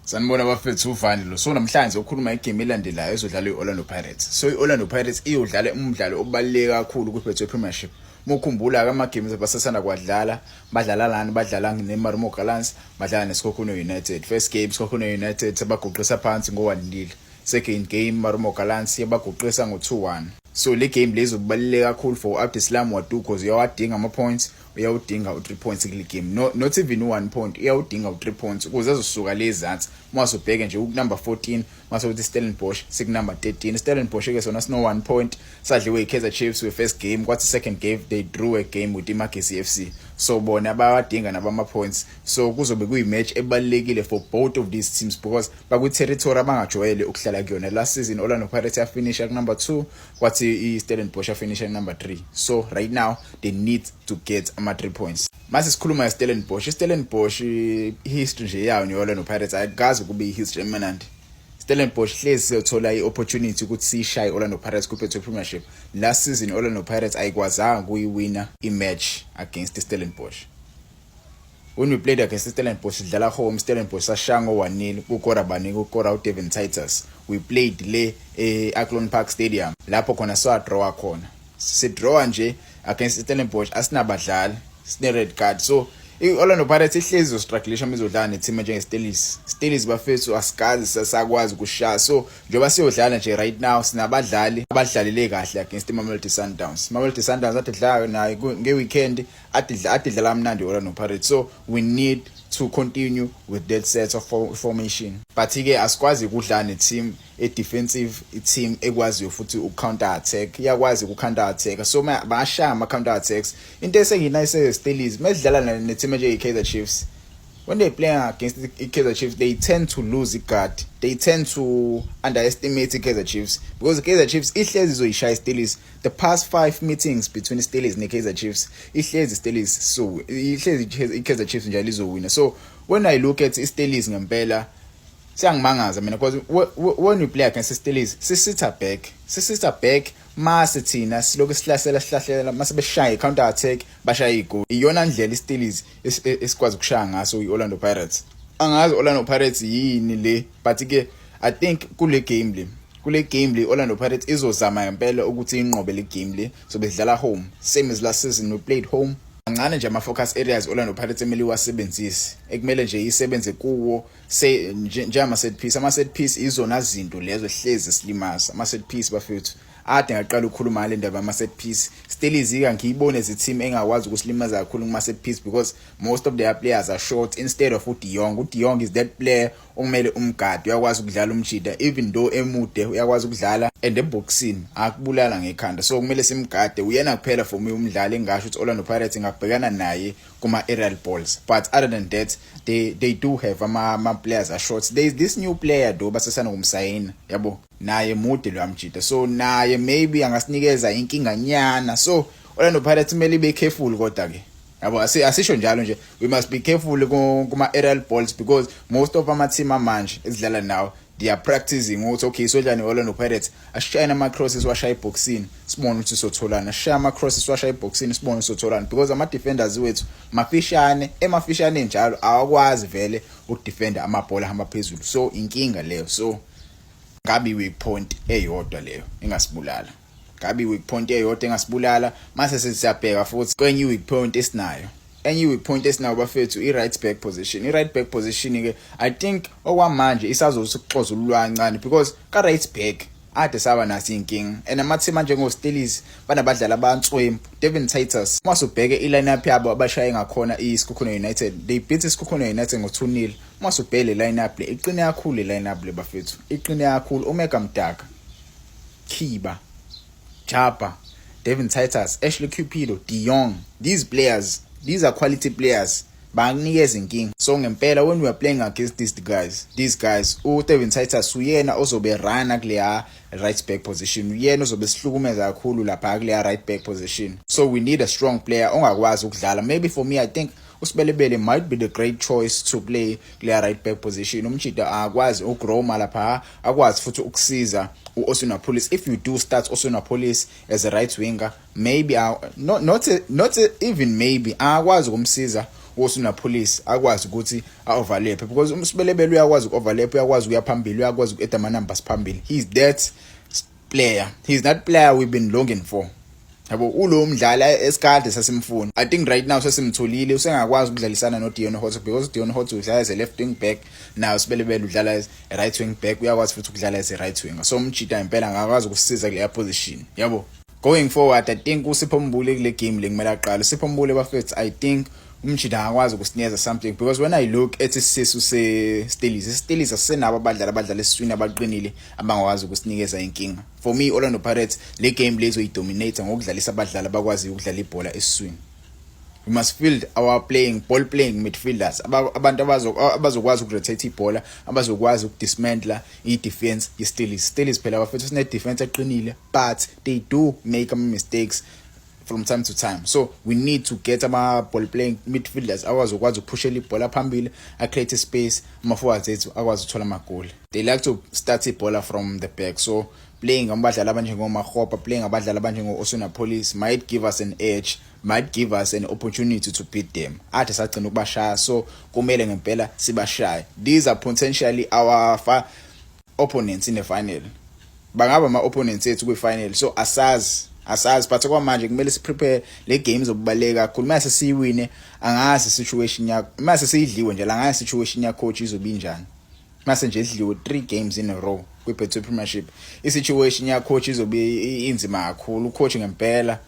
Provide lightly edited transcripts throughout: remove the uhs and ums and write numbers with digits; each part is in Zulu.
Sanibona bafethu uvani lo. So namhlanje ukhuluma igame elandelayo ezodlala iOrlando Pirates. So iOrlando Pirates iyodlala umdlalo obaluleke kakhulu kuBetway Premiership. Mukhumbula ke ama games abasasana kwadlala, badlala lana, badlala neMarimo Gallants, badlala neSkokuno United. First game Skokuno United sabaguqisa phansi ngo-1-0. Second game Marimo Gallants yabaguqisa ngo-2-1. So le game lezo kubaluleke kakhulu for Abdeslam Wadu because uyawadinga ama points, uyawudinga u3 points kule game. Not even 1 point, uyawudinga u3 points ukuze azosuka lezansi. Mase ubheke nje number 14, mase uthi Stellenbosch number 13. Stellenbosch ke sona sino 1 point. Sadliwe iKaizer Chiefs we first game, kwathi second game they drew a game with iMagesi FC. So bona bawadinga nabama points. So kuzobe kuyimatch ebalekile for both of these teams because baku territory abangajwayele ukuhlala kuyona. Last season Orlando Pirates ya finish at number 2, kwathi iStellenbosch ya finish at number 3. So right now they need to get ama 3 points. Mase sikhuluma iStellenbosch history nje yayo neOrlando Pirates ayikazi kube ihistory eminandi. Stellenbosch hlezi siyothola i-opportunity ukuthi siyishaye Orlando Pirates kuBetway Premiership. Last season Orlando Pirates ayikwazanga kuyiwina i-match against Stellenbosch. When we played against Stellenbosch dlala home, Stellenbosch sashaya ngo-1-0 kukora bani kukora uDevin Titus. We played le Athlone Park Stadium lapho khona sadraw khona. Sidraw nje against Stellenbosch asinabadlali, sine red card. So iOrlando Pirates ihlezi ustrugglisha mizodlala neteam njengeStellies. Stellies bafethu asikazi sasakwazi ukushaya. So njoba siyodlala nje right now sinabadlali abadlalile kahle against iMamelodi Sundowns. Mamelodi Sundowns adidlala nayo ngeweekend adidlala amnandi iOrlando Pirates. So we need to continue with that set of formation. But ke asikwazi ukudlala neteam defensive, team ekwazi futhi ucounter attack, iyakwazi ukucounter attack. So bayashaya ama counter attacks. Into esenginayo Stellies medlala neteam eKaizer Chiefs. When they play against the Kaizer Chiefs, they tend to lose the guard. They tend to underestimate the Kaizer Chiefs because the Kaizer Chiefs ihlezi zoyishaya Stellies. The past 5 meetings between Stellies and Kaizer Chiefs, ihlezi Stellies so ihlezi iKaizer Chiefs njalo izowina. So when I look at Stellies ngempela siyangimangaza mina because when we play against Stellies sisitha back mase thina siloku sihlahlela mase beshaya counter attack bashaya igoal. Iyona ndlela iStellies esikwazi ukushaya ngaso iOrlando Pirates. Angazi Orlando Pirates yini le, but ke I think kule game le Orlando Pirates izozama ngempela ukuthi inqobe le game le. So bedlala home same as last season we played home. Angane nje ama focus areas Orlando Pirates emeli wasebenzise ekumele nje isebenze kuwo nje ama set piece. Ama set piece izona izinto lezo hlezi silimaza ama set piece bafethu. Ade ngaqala ukukhuluma le ndaba ama set piece. Stellies ika ngiyibone ezi team engakwazi ukusilimaza kakhulu kuma set piece because most of their players are short instead of uDe is that player omele umgadi uyakwazi ukudlala umjida even though emude uyakwazi ukudlala and eboxing akubulala ngekhanda. So kumele simgade uyena kuphela for me umdlali engasho ukuthi Orlando Pirates ngabhekana naye kuma aerial balls. But other than that they do have ama players are short. There is this new player do basasana kumsayina yabo naye mude lo amjida. So naye maybe angasinikeza inkinga nyana. So Orlando Pirates kumele be careful kodwa ke yabo asisho njalo nje we must be careful kuma aerial balls because most of ama team manje ezidlala now they are practicing ukuthi okay so njani Orlando Pirates ashaya ama crosses washaya iboxing sibone ukuthi sotholana, ashaya ama crosses washaya iboxing sibone sotholana because ama defenders wethu emafishane njalo awakwazi vele ukudefenda amabhola hamba phezulu. So inkinga leyo. So ngabi weak point eyodwa leyo engasibulala. Mase sesiyabheka futhi kwenye weak point esinayo. Enye weak point esinayo bafethu i-right back position. I-right back position ke I think okwamanje isazokuxozululwa kancane because ka-right back ade saba nasi inkinga and amathima njengoStellies banabadlali abantswempu. Devin Titus mase ubheke i-lineup yabo abashaye ngakhona iSkokuno United, they beat iSkokuno United ngo-2-0. Mase ubheke lineup le iqine kakhulu lineup le bafethu, iqine kakhulu. Omega Mdaka, Kiba, Chapa, Devin Titus, Ashley Cupido, De Jong. These are quality players. Banginikeza inkinga. So ngempela when we are playing against these guys uDevin Titus uyena ozobe rana kule right back position, uyena ozobe sihlukumeza kakhulu lapha kule right back position. So we need a strong player ongakwazi ukudlala. Maybe for me I think uSibelebele might be the great choice to play kule right back position. Umchida akwazi ugroma lapha, akwazi futhi ukusiza uOsuna Police. If you do start Osuna Police as a right winger, maybe not even maybe akwazi ukumsiza wosuna police akwazi ukuthi overlap because uMsibelebele uyakwazi uoverlap, uyakwazi uyaphambili, uyakwazi uku-add ama numbers phambili. He's that player. He's that player we've been longing for. Yabo ulo mdlala esikade sasimfuna. I think right now sesimtholile, usengakwazi ukudlalisana no Dion Hotto because Dion Hotto udlala as a left wing back, now Sibelebele udlala as a right wing back, uyakwazi futhi ukudlala as a right winger. So umchita impela ngakwazi ukusisiza kule position. Yabo. Going forward, I think uSipho Mbule kule game lekumele aqala. uSipho Mbule bafethu, I think umchita ngakwazi ukusinikeza something because when I look at isisu Steelers asenabo abadlala esiswini abaqinile abangakwazi ukusinikeza inkinga. For me Orlando Pirates le game lezo idominate ngokudlalisa abadlali abakwazi ukudlala ibhola esiswini. We must field our ball playing midfielders, abantu abazokwazi ukurotate ibhola, abazokwazi ukudismantle i-defense ye-Steelers phela bafethu sine defense eqinile, but they do make mistakes from time to time. So we need to get ama ball playing midfielders abazokwazi ukuphushela ibhola phambili, create space, ama forwards ethu akwazi ukuthola amagoli. They like to start ibhola from the back, so playing abadlali abanjengoMakgopa, playing abadlali abanjengo-Osuna Police might give us an edge, might give us an opportunity to beat them. Athi sagcina ukubashaya, so kumele ngempela sibashaye. These are potentially our opponents in the final. Bangaba ama-opponents ethu kwi-final, so asazi but kwamanje kumele siprepare le games zokubaleka kakhulu. Mase siwine angazi situation yakho, mase siyidliwe nje la ngazi situation yakho coach izobe injani. Mase nje idliwe 3 games in a row kwi-Betway Premiership, i-situation yakho coach izobe inzima kakhulu. Coach ngempela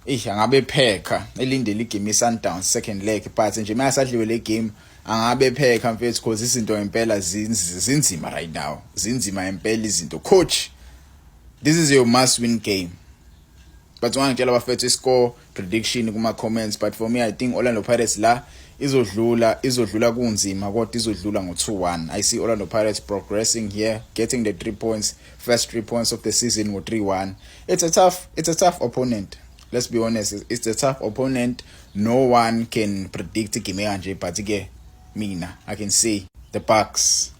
angabe pheka elindele igame iSundowns second leg, but nje mase adliwe le game angabe pheka mfethu because izinto ngempela zinzima right now, zinzima ngempela izinto. Coach, this is your must win game. But wangitshela bafethu score prediction kuma comments, but for me I think Orlando Pirates la izodlula kunzima kodwa izodlula ngo-2-1. I see Orlando Pirates progressing here, getting the 3 points, first 3 points of the season with 3-1. It's a tough opponent. Let's be honest, it's a tough opponent. No one can predict game kanje, but ke mina I can say the Bucks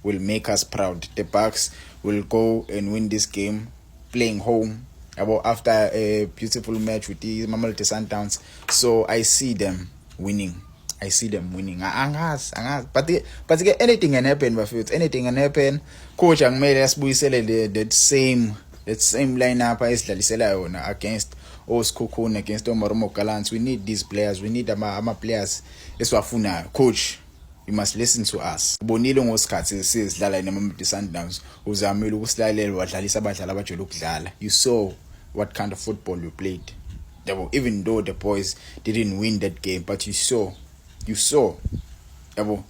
will make us proud. The Bucks will go and win this game playing home after a beautiful match with the Mamelodi Sundowns. So I see them winning. Angas. But anything can happen, bafethu. Anything can happen. Coach angimele asibuyisele that same lineup ayisidlalisela yona against Oskukun, against Marumo Gallants. We need these players. We need ama players esiwafunayo. Coach, you must listen to us. Ubonile ngosikhathi sizidlala neMamelodi Sundowns, uzamile ukusilalela wadlalisa abadlali abajwayele ukudlala. You saw what kind of football we played. Even though the boys didn't win that game, but you saw.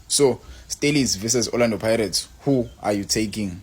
So Steelers versus Orlando Pirates, who are you taking?